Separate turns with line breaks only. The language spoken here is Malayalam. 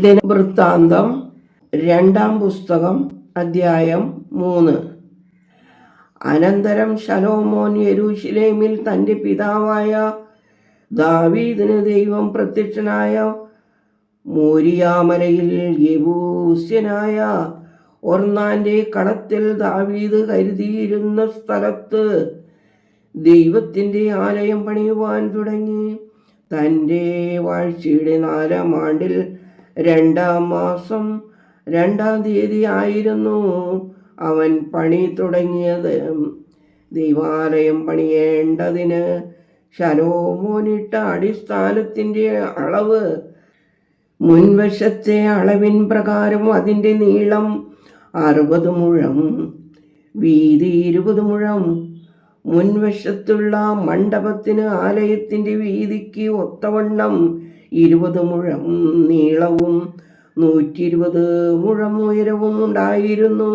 ദിനവൃത്താന്തം 2-ാം പുസ്തകം അധ്യായം 3. അനന്തരം ശലോമോൻ യെരൂശലേമിൽ തൻ്റെ പിതാവായ ദാവീദിന് ദൈവം പ്രത്യക്ഷനായ മോരിയാമലയിൽ യെബൂസ്യനായ ഒർന്നാന്റെ കളത്തിൽ ദാവീദ് കരുതിയിരുന്ന സ്ഥലത്ത് ദൈവത്തിൻ്റെ ആലയം പണിയുവാൻ തുടങ്ങി. തൻ്റെ വാഴ്ചയുടെ 4-ാം ആണ്ടിൽ 2-ാം മാസം 2-ാം തീയതി ആയിരുന്നു അവൻ പണി തുടങ്ങിയത്. ദൈവാലയം പണിയേണ്ടതിന് ശലോമോനിട്ട അടിസ്ഥാനത്തിൻ്റെ അളവ് മുൻവശത്തെ അളവിൻ പ്രകാരം അതിൻ്റെ നീളം 60 മുഴം, വീതി 20 മുഴം. മുൻവശത്തുള്ള മണ്ഡപത്തിന് ആലയത്തിൻ്റെ വീതിക്ക് ഒത്തവണ്ണം 20 മുഴം നീളവും 120 മുഴം ഉയരവും ഉണ്ടായിരുന്നു.